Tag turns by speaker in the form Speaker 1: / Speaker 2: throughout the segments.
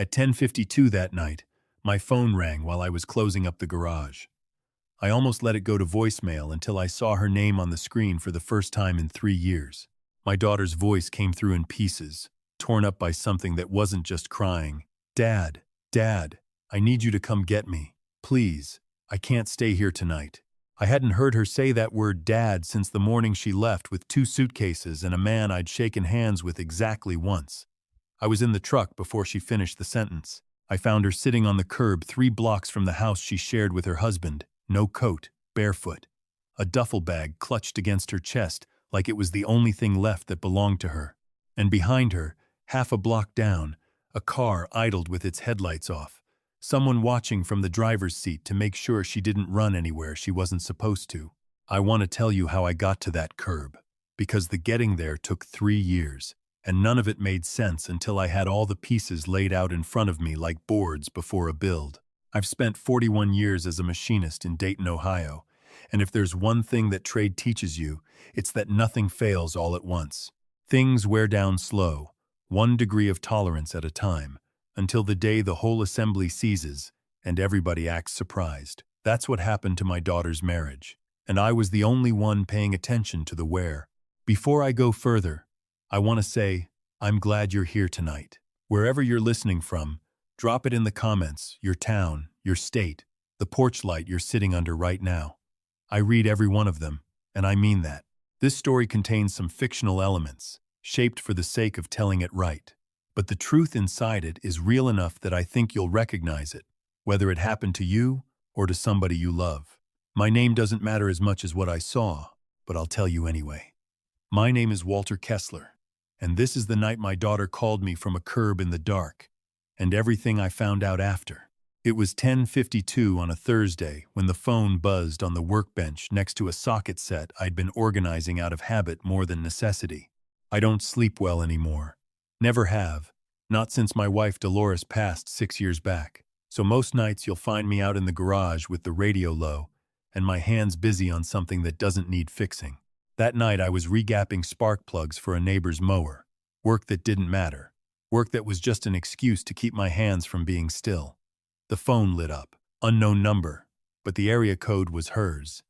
Speaker 1: At 10:52 that night, my phone rang while I was closing up the garage. I almost let it go to voicemail until I saw her name on the screen for the first time in 3 years. My daughter's voice came through in pieces, torn up by something that wasn't just crying. "Dad, Dad, I need you to come get me. Please, I can't stay here tonight." I hadn't heard her say that word dad since the morning she left with 2 suitcases and a man I'd shaken hands with exactly once. I was in the truck before she finished the sentence. I found her sitting on the curb 3 blocks from the house she shared with her husband, no coat, barefoot. A duffel bag clutched against her chest like it was the only thing left that belonged to her. And behind her, half a block down, a car idled with its headlights off. Someone watching from the driver's seat to make sure she didn't run anywhere she wasn't supposed to. I want to tell you how I got to that curb, because the getting there took 3 years, and none of it made sense until I had all the pieces laid out in front of me like boards before a build. I've spent 41 years as a machinist in Dayton, Ohio, and if there's one thing that trade teaches you, it's that nothing fails all at once. Things wear down slow, 1 degree of tolerance at a time, until the day the whole assembly seizes and everybody acts surprised. That's what happened to my daughter's marriage, and I was the only one paying attention to the wear. Before I go further, I want to say, I'm glad you're here tonight. Wherever you're listening from, drop it in the comments, your town, your state, the porch light you're sitting under right now. I read every one of them, and I mean that. This story contains some fictional elements, shaped for the sake of telling it right. But the truth inside it is real enough that I think you'll recognize it, whether it happened to you or to somebody you love. My name doesn't matter as much as what I saw, but I'll tell you anyway. My name is Walter Kessler, and this is the night my daughter called me from a curb in the dark, and everything I found out after. It was 10:52 on a Thursday when the phone buzzed on the workbench next to a socket set I'd been organizing out of habit more than necessity. I don't sleep well anymore. Never have, not since my wife Dolores passed 6 years back. So most nights you'll find me out in the garage with the radio low and my hands busy on something that doesn't need fixing. That night I was regapping spark plugs for a neighbor's mower. Work that didn't matter. Work that was just an excuse to keep my hands from being still. The phone lit up. Unknown number, but the area code was hers.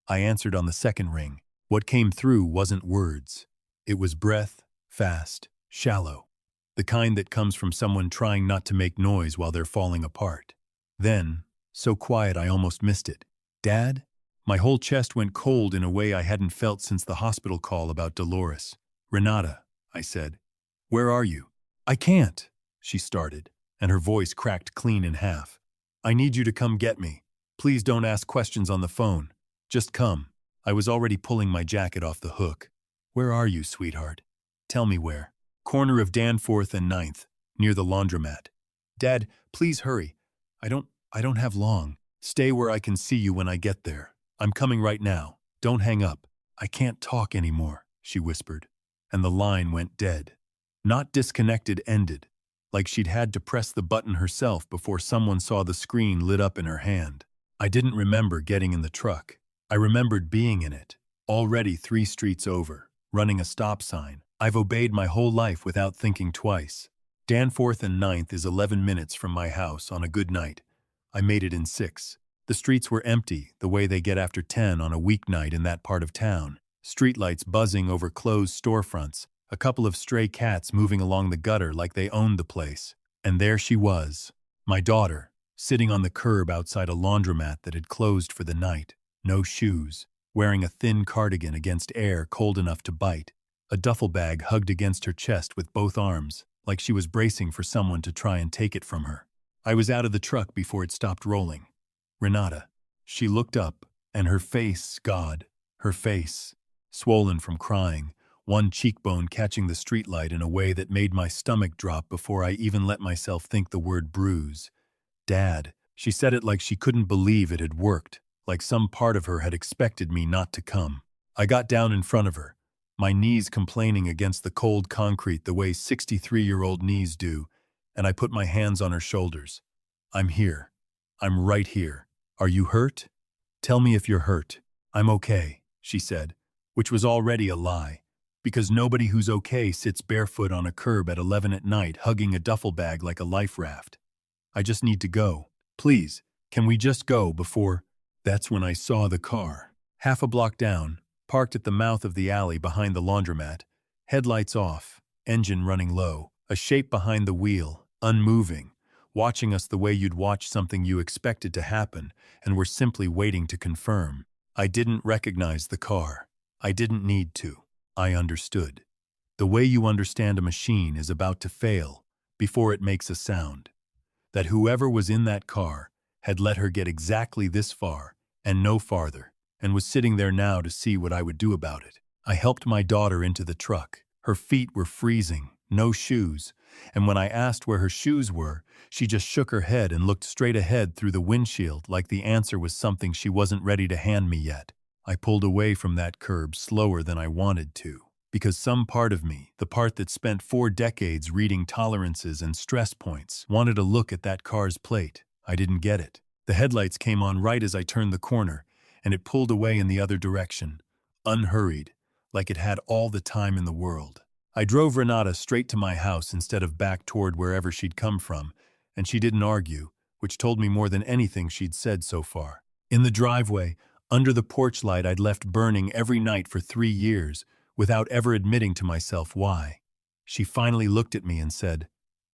Speaker 1: I answered on the second ring. What came through wasn't words. It was breath, fast, shallow. The kind that comes from someone trying not to make noise while they're falling apart. Then, so quiet I almost missed it. "Dad?" My whole chest went cold in a way I hadn't felt since the hospital call about Dolores. "Renata," I said. "Where are you?" "I can't," she started, and her voice cracked clean in half. "I need you to come get me. Please don't ask questions on the phone. Just come." I was already pulling my jacket off the hook. "Where are you, sweetheart?" "Tell me where." "Corner of Danforth and 9th, near the laundromat." "Dad, please hurry. I don't have long. Stay where I can see you when I get there. I'm coming right now. Don't hang up." "I can't talk anymore," she whispered, and the line went dead. Not disconnected, ended, like she'd had to press the button herself before someone saw the screen lit up in her hand. I didn't remember getting in the truck. I remembered being in it, already 3 streets over, running a stop sign. I've obeyed my whole life without thinking twice. Danforth and 9th is 11 minutes from my house on a good night. I made it in 6. The streets were empty, the way they get after 10 on a weeknight in that part of town. Streetlights buzzing over closed storefronts, a couple of stray cats moving along the gutter like they owned the place. And there she was, my daughter, sitting on the curb outside a laundromat that had closed for the night. No shoes, wearing a thin cardigan against air cold enough to bite. A duffel bag hugged against her chest with both arms, like she was bracing for someone to try and take it from her. I was out of the truck before it stopped rolling. "Renata." She looked up, and her face, God, her face, swollen from crying, one cheekbone catching the streetlight in a way that made my stomach drop before I even let myself think the word bruise. "Dad." She said it like she couldn't believe it had worked, like some part of her had expected me not to come. I got down in front of her, my knees complaining against the cold concrete the way 63-year-old knees do, and I put my hands on her shoulders. "I'm here. I'm right here. Are you hurt? Tell me if you're hurt." "I'm okay," she said, which was already a lie, Because nobody who's okay sits barefoot on a curb at 11 at night hugging a duffel bag like a life raft. I just need to go. Please, can we just go before... That's when I saw the car. Half a block down, parked at the mouth of the alley behind the laundromat, headlights off, engine running low, a shape behind the wheel, unmoving, watching us the way you'd watch something you expected to happen and were simply waiting to confirm. I didn't recognize the car. I didn't need to. I understood. The way you understand a machine is about to fail before it makes a sound. That whoever was in that car had let her get exactly this far and no farther, and was sitting there now to see what I would do about it. I helped my daughter into the truck. Her feet were freezing, no shoes, and when I asked where her shoes were, she just shook her head and looked straight ahead through the windshield like the answer was something she wasn't ready to hand me yet. I pulled away from that curb slower than I wanted to, because some part of me, the part that spent 4 decades reading tolerances and stress points, wanted a look at that car's plate. I didn't get it. The headlights came on right as I turned the corner, and it pulled away in the other direction, unhurried, like it had all the time in the world. I drove Renata straight to my house instead of back toward wherever she'd come from, and she didn't argue, which told me more than anything she'd said so far. In the driveway, under the porch light I'd left burning every night for 3 years, without ever admitting to myself why, she finally looked at me and said,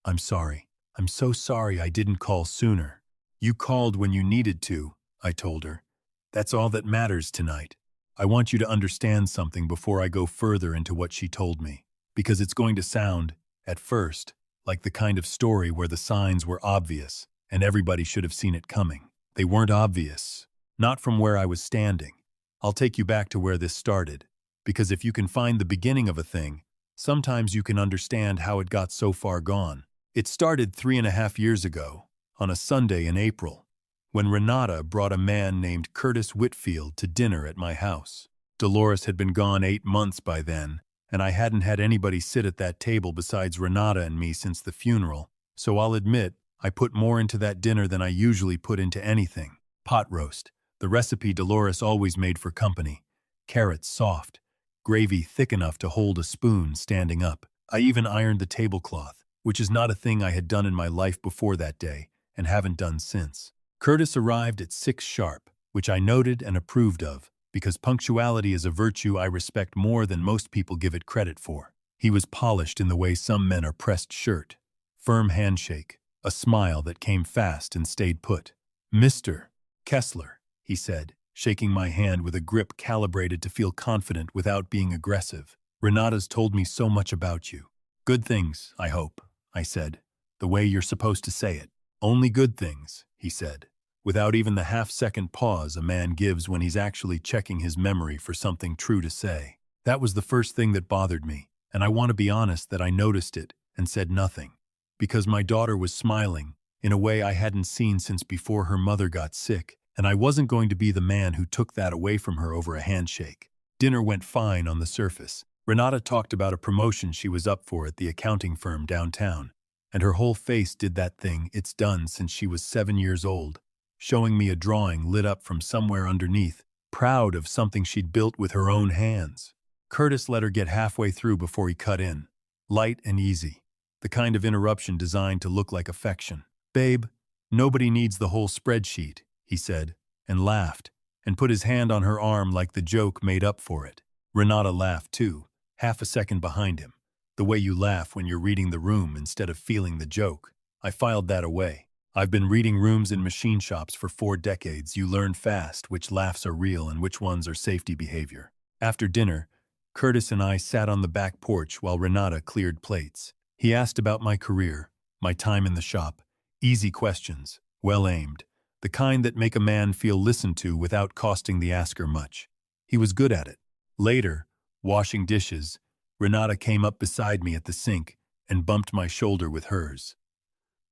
Speaker 1: "I'm sorry. I'm so sorry I didn't call sooner." "You called when you needed to," I told her. "That's all that matters tonight. I want you to understand something before I go further into what she told me, because it's going to sound, at first, like the kind of story where the signs were obvious and everybody should have seen it coming. They weren't obvious, not from where I was standing. I'll take you back to where this started, because if you can find the beginning of a thing, sometimes you can understand how it got so far gone. It started 3.5 years ago, on a Sunday in April, when Renata brought a man named Curtis Whitfield to dinner at my house. Dolores had been gone 8 months by then, and I hadn't had anybody sit at that table besides Renata and me since the funeral, so I'll admit I put more into that dinner than I usually put into anything. Pot roast, the recipe Dolores always made for company. Carrots soft, gravy thick enough to hold a spoon standing up. I even ironed the tablecloth, which is not a thing I had done in my life before that day, and haven't done since. Curtis arrived at 6 sharp, which I noted and approved of, because punctuality is a virtue I respect more than most people give it credit for. He was polished in the way some men are pressed shirt. Firm handshake, a smile that came fast and stayed put. "Mr. Kessler," he said, shaking my hand with a grip calibrated to feel confident without being aggressive. "Renata's told me so much about you. Good things, I hope," I said, "the way you're supposed to say it." "Only good things," he said, without even the half-second pause a man gives when he's actually checking his memory for something true to say. That was the first thing that bothered me, and I want to be honest that I noticed it and said nothing, because my daughter was smiling in a way I hadn't seen since before her mother got sick, and I wasn't going to be the man who took that away from her over a handshake. Dinner went fine on the surface. Renata talked about a promotion she was up for at the accounting firm downtown, and her whole face did that thing it's done since she was 7 years old, showing me a drawing lit up from somewhere underneath, proud of something she'd built with her own hands. Curtis let her get halfway through before he cut in. Light and easy, the kind of interruption designed to look like affection. "Babe, nobody needs the whole spreadsheet," he said, and laughed, and put his hand on her arm like the joke made up for it. Renata laughed too, half a second behind him, the way you laugh when you're reading the room instead of feeling the joke. I filed that away. I've been reading rooms in machine shops for 4 decades. You learn fast which laughs are real and which ones are safety behavior. After dinner, Curtis and I sat on the back porch while Renata cleared plates. He asked about my career, my time in the shop. Easy questions, well aimed, the kind that make a man feel listened to without costing the asker much. He was good at it. Later, washing dishes, Renata came up beside me at the sink and bumped my shoulder with hers.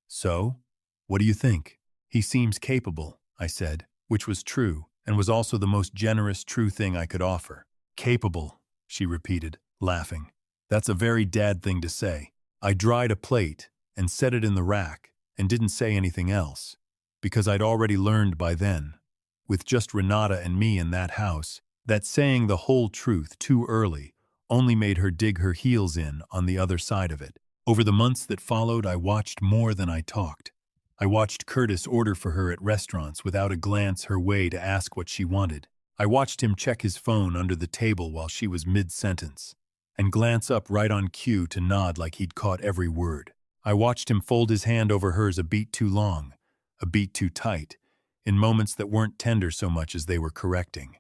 Speaker 1: "So, what do you think?" "He seems capable," I said, which was true and was also the most generous true thing I could offer. "Capable," she repeated, laughing. "That's a very dad thing to say." I dried a plate and set it in the rack and didn't say anything else, because I'd already learned by then, with just Renata and me in that house, that saying the whole truth too early only made her dig her heels in on the other side of it. Over the months that followed, I watched more than I talked. I watched Curtis order for her at restaurants without a glance her way to ask what she wanted. I watched him check his phone under the table while she was mid-sentence, and glance up right on cue to nod like he'd caught every word. I watched him fold his hand over hers a beat too long, a beat too tight, in moments that weren't tender so much as they were correcting.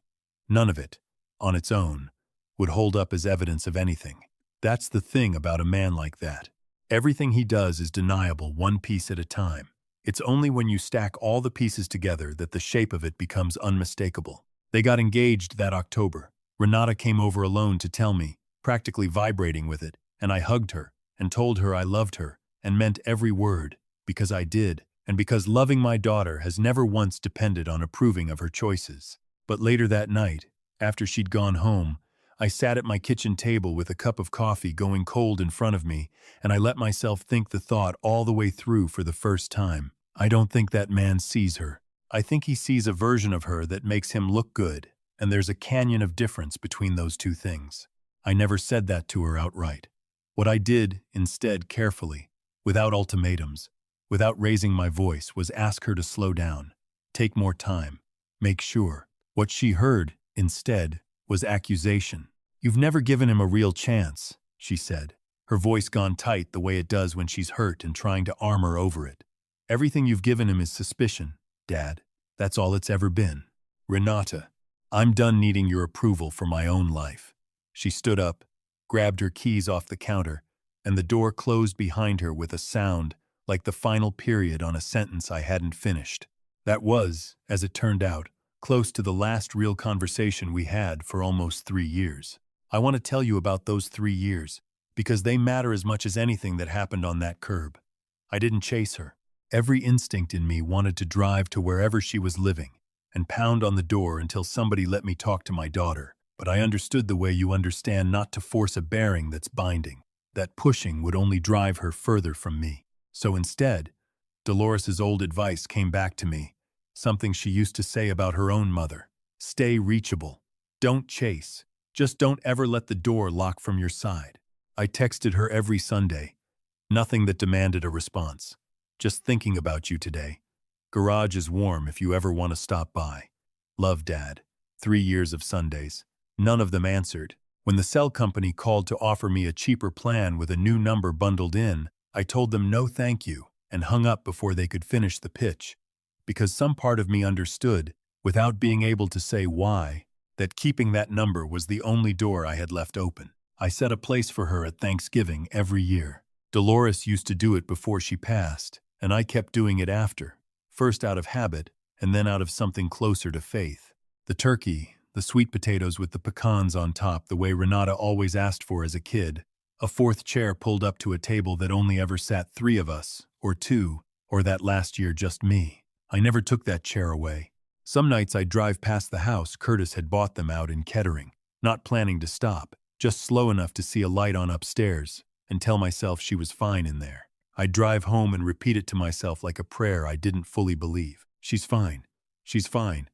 Speaker 1: None of it, on its own, would hold up as evidence of anything. That's the thing about a man like that. Everything he does is deniable, one piece at a time. It's only when you stack all the pieces together that the shape of it becomes unmistakable. They got engaged that October. Renata came over alone to tell me, practically vibrating with it, and I hugged her and told her I loved her and meant every word, because I did, and because loving my daughter has never once depended on approving of her choices. But later that night, after she'd gone home, I sat at my kitchen table with a cup of coffee going cold in front of me, and I let myself think the thought all the way through for the first time. I don't think that man sees her. I think he sees a version of her that makes him look good, and there's a canyon of difference between those two things. I never said that to her outright. What I did, instead, carefully, without ultimatums, without raising my voice, was ask her to slow down, take more time, make sure. What she heard, instead, was accusation. "You've never given him a real chance," she said, her voice gone tight the way it does when she's hurt and trying to armor over it. "Everything you've given him is suspicion, Dad. That's all it's ever been. Renata, I'm done needing your approval for my own life." She stood up, grabbed her keys off the counter, and the door closed behind her with a sound like the final period on a sentence I hadn't finished. That was, as it turned out, close to the last real conversation we had for almost 3 years. I want to tell you about those 3 years, because they matter as much as anything that happened on that curb. I didn't chase her. Every instinct in me wanted to drive to wherever she was living and pound on the door until somebody let me talk to my daughter. But I understood the way you understand not to force a bearing that's binding. That pushing would only drive her further from me. So instead, Dolores's old advice came back to me, something she used to say about her own mother. Stay reachable. Don't chase. Just don't ever let the door lock from your side. I texted her every Sunday. Nothing that demanded a response. Just thinking about you today. Garage is warm if you ever want to stop by. Love, Dad. 3 years of Sundays. None of them answered. When the cell company called to offer me a cheaper plan with a new number bundled in, I told them no thank you and hung up before they could finish the pitch. Because some part of me understood, without being able to say why, that keeping that number was the only door I had left open. I set a place for her at Thanksgiving every year. Dolores used to do it before she passed, and I kept doing it after, first out of habit and then out of something closer to faith. The turkey, the sweet potatoes with the pecans on top the way Renata always asked for as a kid, a fourth chair pulled up to a table that only ever sat 3 of us, or 2, or that last year just me. I never took that chair away. Some nights I'd drive past the house Curtis had bought them out in Kettering, not planning to stop, just slow enough to see a light on upstairs, and tell myself she was fine in there. I'd drive home and repeat it to myself like a prayer I didn't fully believe. She's fine. She's fine.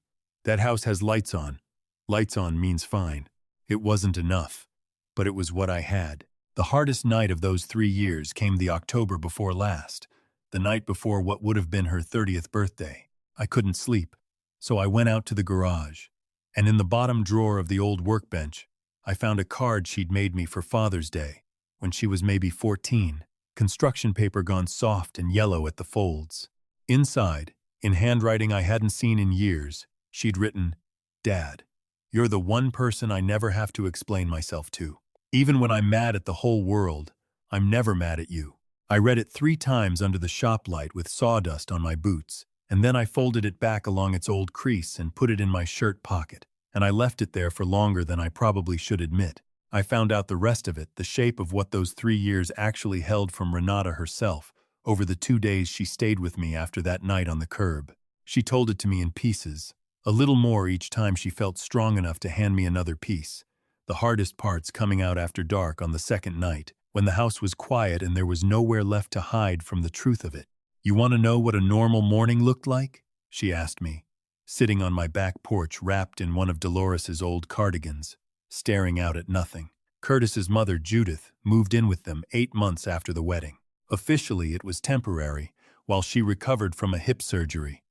Speaker 1: That house has lights on. Lights on means fine. It wasn't enough, but it was what I had. The hardest night of those 3 years came the October before last, the night before what would have been her 30th birthday. I couldn't sleep, so I went out to the garage, and in the bottom drawer of the old workbench, I found a card she'd made me for Father's Day, when she was maybe 14, construction paper gone soft and yellow at the folds. Inside, in handwriting I hadn't seen in years, she'd written, "Dad, you're the one person I never have to explain myself to. Even when I'm mad at the whole world, I'm never mad at you." I read it 3 times under the shop light with sawdust on my boots, and then I folded it back along its old crease and put it in my shirt pocket, and I left it there for longer than I probably should admit. I found out the rest of it, the shape of what those 3 years actually held from Renata herself, over the 2 days she stayed with me after that night on the curb. She told it to me in pieces, a little more each time she felt strong enough to hand me another piece, the hardest parts coming out after dark on the second night, when the house was quiet and there was nowhere left to hide from the truth of it. "You want to know what a normal morning looked like?" she asked me, sitting on my back porch wrapped in one of Dolores's old cardigans, staring out at nothing. Curtis's mother, Judith, moved in with them 8 months after the wedding. Officially, it was temporary, while she recovered from a hip surgery.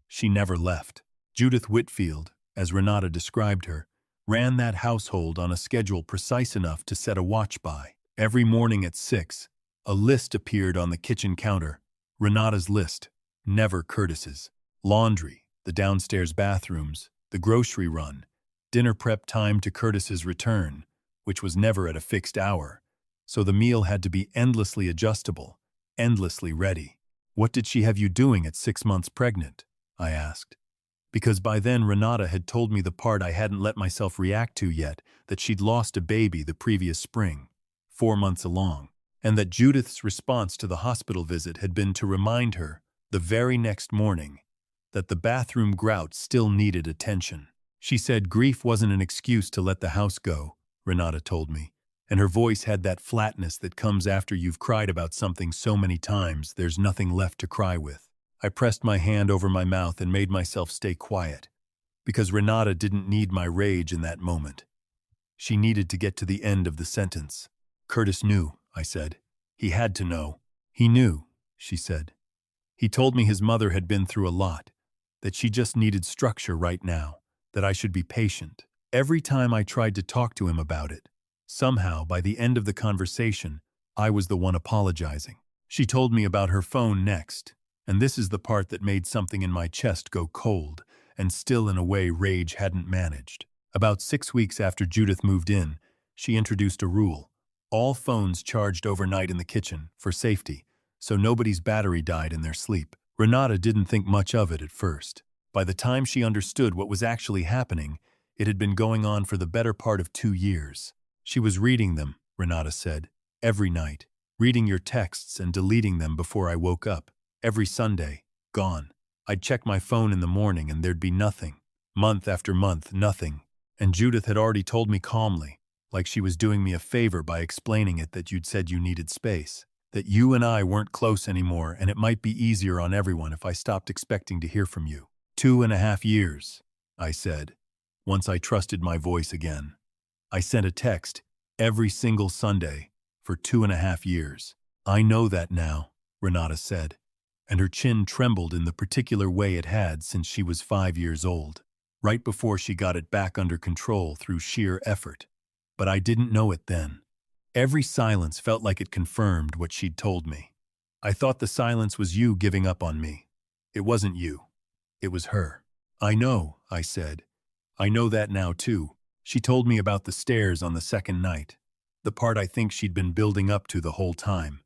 Speaker 1: She never left. Judith Whitfield, as Renata described her, ran that household on a schedule precise enough to set a watch by. Every morning at 6, a list appeared on the kitchen counter. Renata's list, never Curtis's. Laundry, the downstairs bathrooms, the grocery run, dinner prep time to Curtis's return, which was never at a fixed hour, so the meal had to be endlessly adjustable, endlessly ready. "What did she have you doing at 6 months pregnant?" I asked. Because by then Renata had told me the part I hadn't let myself react to yet, that she'd lost a baby the previous spring, 4 months along, and that Judith's response to the hospital visit had been to remind her, the very next morning, that the bathroom grout still needed attention. She said grief wasn't an excuse to let the house go, Renata told me, and her voice had that flatness that comes after you've cried about something so many times there's nothing left to cry with. I pressed my hand over my mouth and made myself stay quiet, because Renata didn't need my rage in that moment. She needed to get to the end of the sentence. "Curtis knew," I said. "He had to know." "He knew," she said. "He told me his mother had been through a lot, that she just needed structure right now, that I should be patient." Every time I tried to talk to him about it, somehow, by the end of the conversation, I was the one apologizing. She told me about her phone next, and this is the part that made something in my chest go cold, and still in a way rage hadn't managed. About 6 weeks after Judith moved in, she introduced a rule. All phones charged overnight in the kitchen, for safety, so nobody's battery died in their sleep. Renata didn't think much of it at first. By the time she understood what was actually happening, it had been going on for the better part of 2 years. She was reading them, Renata said, every night, reading your texts and deleting them before I woke up. Every Sunday, gone. I'd check my phone in the morning and there'd be nothing. Month after month, nothing. And Judith had already told me calmly, like she was doing me a favor by explaining it, that you'd said you needed space, that you and I weren't close anymore, and it might be easier on everyone if I stopped expecting to hear from you. 2.5 years, I said, once I trusted my voice again. I sent a text every single Sunday for 2.5 years. "I know that now," Renata said, and her chin trembled in the particular way it had since she was 5 years old, right before she got it back under control through sheer effort. But I didn't know it then. Every silence felt like it confirmed what she'd told me. I thought the silence was you giving up on me. It wasn't you. It was her. "I know," I said. "I know that now, too." She told me about the stairs on the second night, the part I think she'd been building up to the whole time.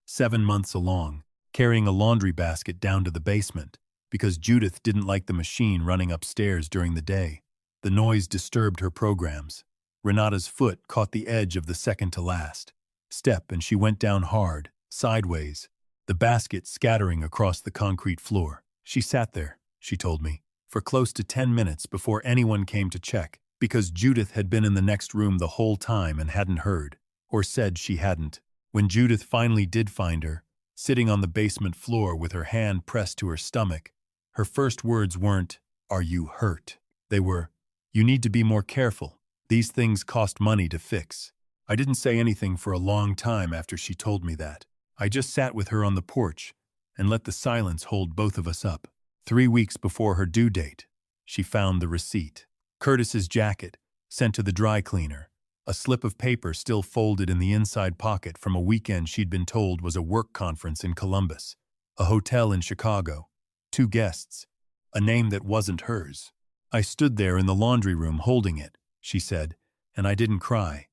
Speaker 1: 7 months along, carrying a laundry basket down to the basement, because Judith didn't like the machine running upstairs during the day. The noise disturbed her programs. Renata's foot caught the edge of the second to last step, and she went down hard, sideways, the basket scattering across the concrete floor. She sat there, she told me, for close to 10 minutes before anyone came to check, because Judith had been in the next room the whole time and hadn't heard, or said she hadn't. When Judith finally did find her, sitting on the basement floor with her hand pressed to her stomach, her first words weren't, "Are you hurt?" They were, "You need to be more careful. These things cost money to fix." I didn't say anything for a long time after she told me that. I just sat with her on the porch and let the silence hold both of us up. 3 weeks before her due date, she found the receipt. Curtis's jacket, sent to the dry cleaner, a slip of paper still folded in the inside pocket from a weekend she'd been told was a work conference in Columbus, a hotel in Chicago, 2 guests, a name that wasn't hers. "I stood there in the laundry room holding it," she said, "and I didn't cry.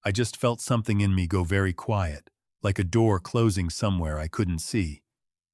Speaker 1: I just felt something in me go very quiet, like a door closing somewhere I couldn't see.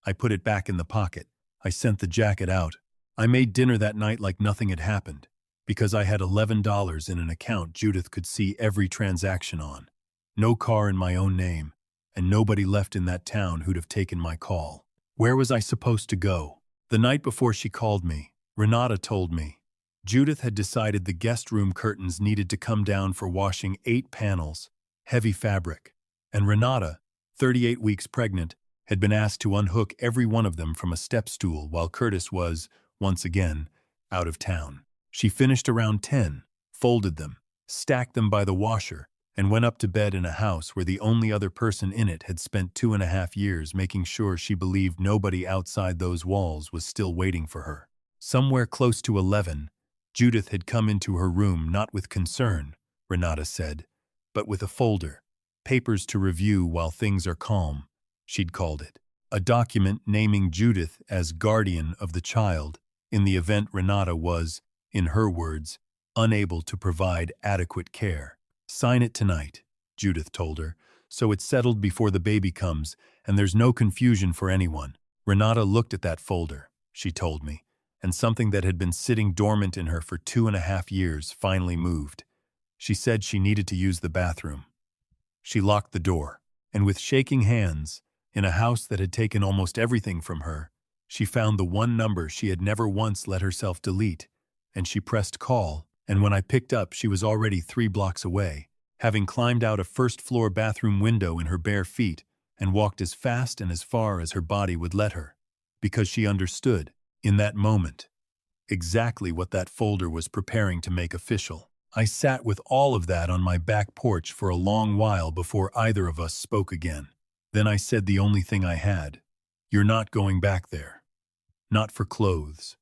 Speaker 1: I put it back in the pocket. I sent the jacket out. I made dinner that night like nothing had happened, because I had $11 in an account Judith could see every transaction on. No car in my own name, and nobody left in that town who'd have taken my call. Where was I supposed to go? The night before she called me, Renata told me Judith had decided the guest room curtains needed to come down for washing 8 panels, heavy fabric, and Renata, 38 weeks pregnant, had been asked to unhook every one of them from a step stool while Curtis was, once again, out of town. She finished around 10, folded them, stacked them by the washer, and went up to bed in a house where the only other person in it had spent 2.5 years making sure she believed nobody outside those walls was still waiting for her. Somewhere close to 11, Judith had come into her room not with concern, Renata said, but with a folder. Papers to review while things are calm, she'd called it. A document naming Judith as guardian of the child in the event Renata was, in her words, unable to provide adequate care. Sign it tonight, Judith told her, so it's settled before the baby comes and there's no confusion for anyone. Renata looked at that folder, she told me, and something that had been sitting dormant in her for 2.5 years finally moved. She said she needed to use the bathroom. She locked the door, and with shaking hands, in a house that had taken almost everything from her, she found the one number she had never once let herself delete, and she pressed call, and when I picked up she was already 3 blocks away, having climbed out a first-floor bathroom window in her bare feet and walked as fast and as far as her body would let her, because she understood, in that moment, exactly what that folder was preparing to make official. I sat with all of that on my back porch for a long while before either of us spoke again. Then I said the only thing I had. You're not going back there. Not for clothes.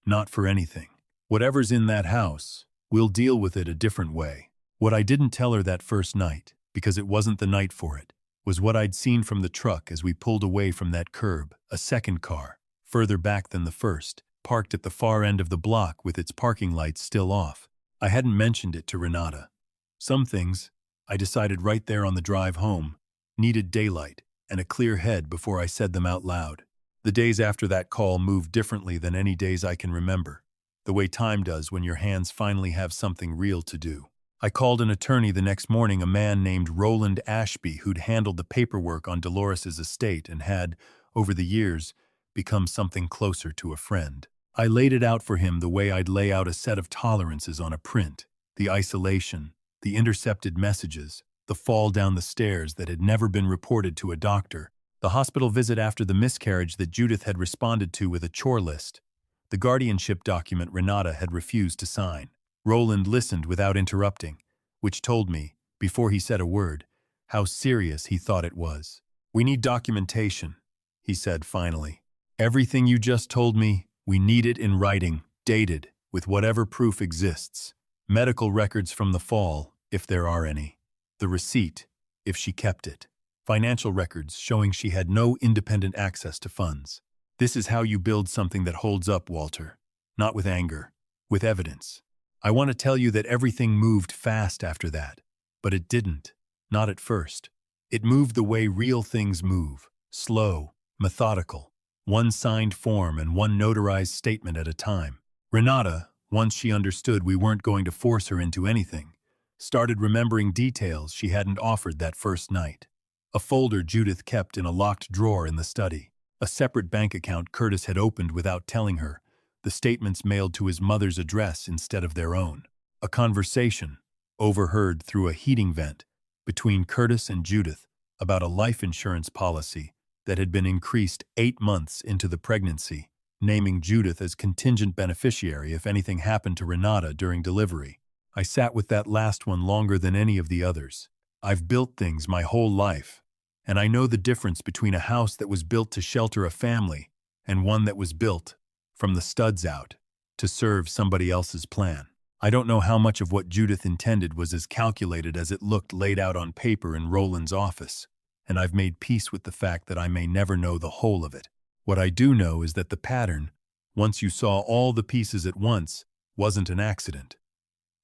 Speaker 1: Not for anything. Whatever's in that house, we'll deal with it a different way. What I didn't tell her that first night, because it wasn't the night for it, was what I'd seen from the truck as we pulled away from that curb, a second car, further back than the first, parked at the far end of the block with its parking lights still off. I hadn't mentioned it to Renata. Some things, I decided right there on the drive home, needed daylight and a clear head before I said them out loud. The days after that call moved differently than any days I can remember, the way time does when your hands finally have something real to do. I called an attorney the next morning, a man named Roland Ashby, who'd handled the paperwork on Dolores's estate and had, over the years, become something closer to a friend. I laid it out for him the way I'd lay out a set of tolerances on a print, the isolation, the intercepted messages, the fall down the stairs that had never been reported to a doctor, the hospital visit after the miscarriage that Judith had responded to with a chore list, the guardianship document Renata had refused to sign. Roland listened without interrupting, which told me, before he said a word, how serious he thought it was. "We need documentation," he said finally. "Everything you just told me, we need it in writing, dated, with whatever proof exists. Medical records from the fall, if there are any. The receipt, if she kept it. Financial records showing she had no independent access to funds. This is how you build something that holds up, Walter. Not with anger, with evidence. I want to tell you that everything moved fast after that, but it didn't. Not at first. It moved the way real things move, slow, methodical. One signed form and one notarized statement at a time. Renata, once she understood we weren't going to force her into anything, started remembering details she hadn't offered that first night. A folder Judith kept in a locked drawer in the study. A separate bank account Curtis had opened without telling her, the statements mailed to his mother's address instead of their own. A conversation, overheard through a heating vent, between Curtis and Judith about a life insurance policy that had been increased 8 months into the pregnancy, naming Judith as contingent beneficiary if anything happened to Renata during delivery. I sat with that last one longer than any of the others. I've built things my whole life, and I know the difference between a house that was built to shelter a family and one that was built, from the studs out, to serve somebody else's plan. I don't know how much of what Judith intended was as calculated as it looked laid out on paper in Roland's office, and I've made peace with the fact that I may never know the whole of it. What I do know is that the pattern, once you saw all the pieces at once, wasn't an accident.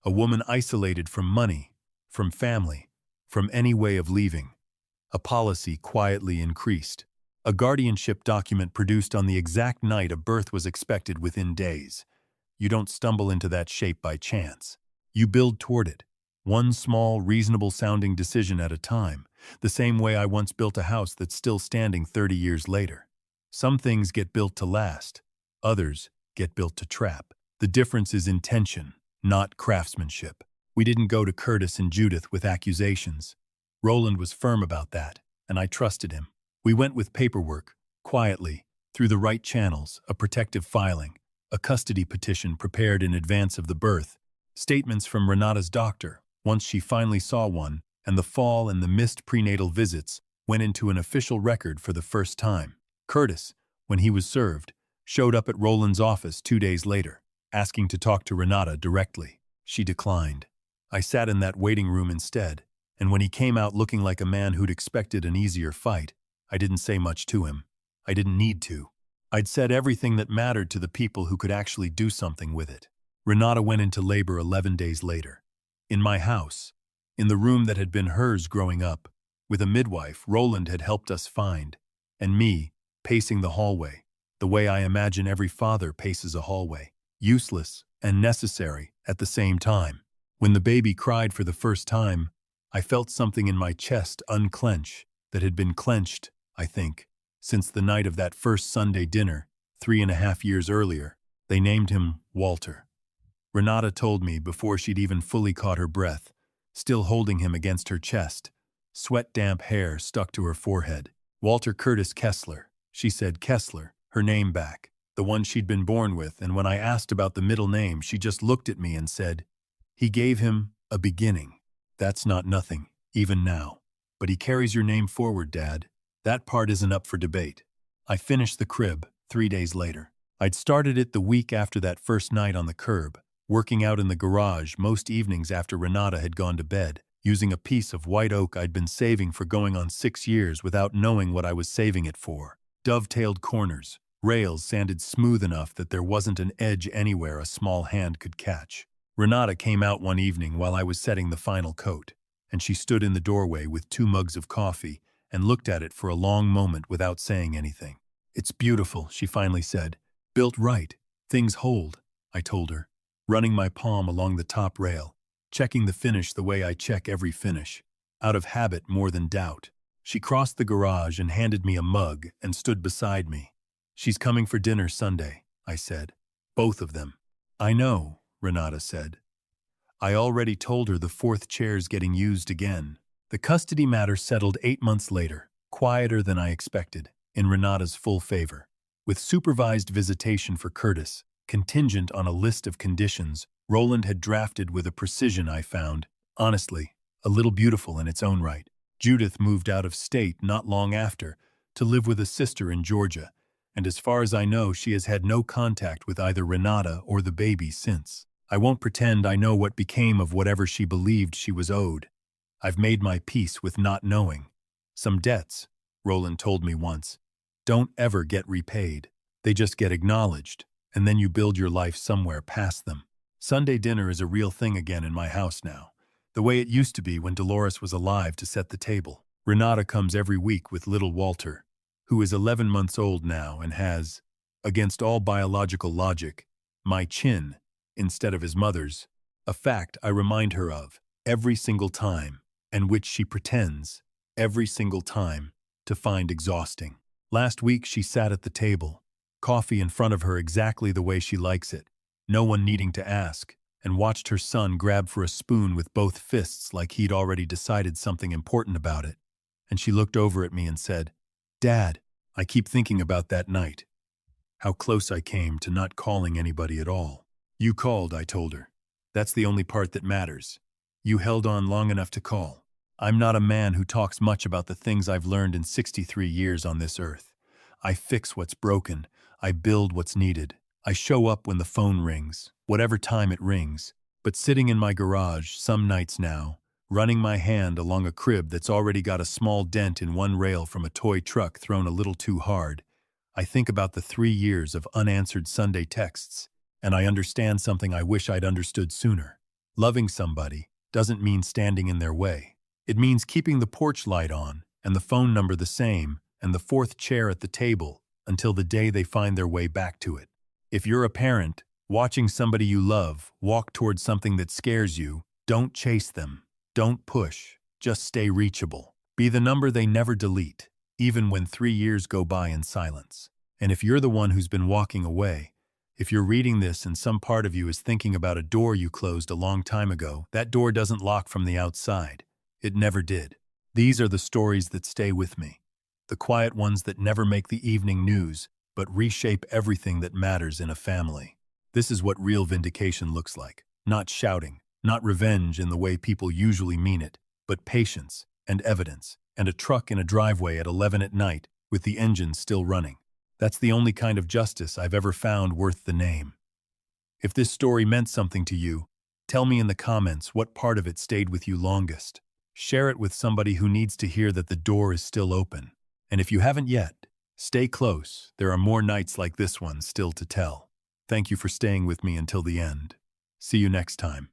Speaker 1: A woman isolated from money, from family, from any way of leaving. A policy quietly increased. A guardianship document produced on the exact night a birth was expected within days. You don't stumble into that shape by chance. You build toward it, one small, reasonable-sounding decision at a time, the same way I once built a house that's still standing 30 years later. Some things get built to last. Others get built to trap. The difference is intention, not craftsmanship. We didn't go to Curtis and Judith with accusations. Roland was firm about that, and I trusted him. We went with paperwork, quietly, through the right channels, a protective filing, a custody petition prepared in advance of the birth, statements from Renata's doctor, once she finally saw one, and the fall and the missed prenatal visits went into an official record for the first time. Curtis, when he was served, showed up at Roland's office 2 days later, asking to talk to Renata directly. She declined. I sat in that waiting room instead, and when he came out looking like a man who'd expected an easier fight, I didn't say much to him. I didn't need to. I'd said everything that mattered to the people who could actually do something with it. Renata went into labor 11 days later. In my house, in the room that had been hers growing up, with a midwife Roland had helped us find, and me, pacing the hallway, the way I imagine every father paces a hallway, useless and necessary at the same time. When the baby cried for the first time, I felt something in my chest unclench that had been clenched, I think, since the night of that first Sunday dinner, 3.5 years earlier. They named him Walter. Renata told me before she'd even fully caught her breath, still holding him against her chest, sweat-damp hair stuck to her forehead. Walter Curtis Kessler. She said Kessler, her name back, the one she'd been born with, and when I asked about the middle name, she just looked at me and said, "He gave him a beginning. That's not nothing, even now. But he carries your name forward, Dad. That part isn't up for debate." I finished the crib 3 days later. I'd started it the week after that first night on the curb, working out in the garage most evenings after Renata had gone to bed, using a piece of white oak I'd been saving for going on 6 years without knowing what I was saving it for. Dovetailed corners, rails sanded smooth enough that there wasn't an edge anywhere a small hand could catch. Renata came out one evening while I was setting the final coat, and she stood in the doorway with 2 mugs of coffee and looked at it for a long moment without saying anything. "It's beautiful," she finally said. "Built right. Things hold," I told her, running my palm along the top rail, checking the finish the way I check every finish, out of habit more than doubt. She crossed the garage and handed me a mug and stood beside me. "She's coming for dinner Sunday," I said. "Both of them." "I know," Renata said. "I already told her the 4th chair's getting used again." The custody matter settled 8 months later, quieter than I expected, in Renata's full favor. With supervised visitation for Curtis, contingent on a list of conditions Roland had drafted with a precision I found, honestly, a little beautiful in its own right. Judith moved out of state not long after to live with a sister in Georgia, and as far as I know, she has had no contact with either Renata or the baby since. I won't pretend I know what became of whatever she believed she was owed. I've made my peace with not knowing. Some debts, Roland told me once, don't ever get repaid. They just get acknowledged, and then you build your life somewhere past them. Sunday dinner is a real thing again in my house now, the way it used to be when Dolores was alive to set the table. Renata comes every week with little Walter, who is 11 months old now and has, against all biological logic, my chin instead of his mother's, a fact I remind her of every single time, and which she pretends, every single time, to find exhausting. Last week she sat at the table, coffee in front of her exactly the way she likes it, no one needing to ask, and watched her son grab for a spoon with both fists like he'd already decided something important about it. And she looked over at me and said, "Dad, I keep thinking about that night. How close I came to not calling anybody at all." "You called," I told her. "That's the only part that matters. You held on long enough to call. I'm not a man who talks much about the things I've learned in 63 years on this earth. I fix what's broken. I build what's needed. I show up when the phone rings, whatever time it rings. But sitting in my garage some nights now, running my hand along a crib that's already got a small dent in one rail from a toy truck thrown a little too hard, I think about the 3 years of unanswered Sunday texts, and I understand something I wish I'd understood sooner. Loving somebody doesn't mean standing in their way. It means keeping the porch light on, and the phone number the same, and the 4th chair at the table, until the day they find their way back to it. If you're a parent, watching somebody you love walk towards something that scares you, don't chase them. Don't push. Just stay reachable. Be the number they never delete, even when 3 years go by in silence. And if you're the one who's been walking away, if you're reading this and some part of you is thinking about a door you closed a long time ago, that door doesn't lock from the outside. It never did. These are the stories that stay with me. The quiet ones that never make the evening news, but reshape everything that matters in a family. This is what real vindication looks like. Not shouting, not revenge in the way people usually mean it, but patience and evidence, and a truck in a driveway at 11 at night with the engine still running. That's the only kind of justice I've ever found worth the name. If this story meant something to you, tell me in the comments what part of it stayed with you longest. Share it with somebody who needs to hear that the door is still open. And if you haven't yet, stay close. There are more nights like this one still to tell. Thank you for staying with me until the end. See you next time.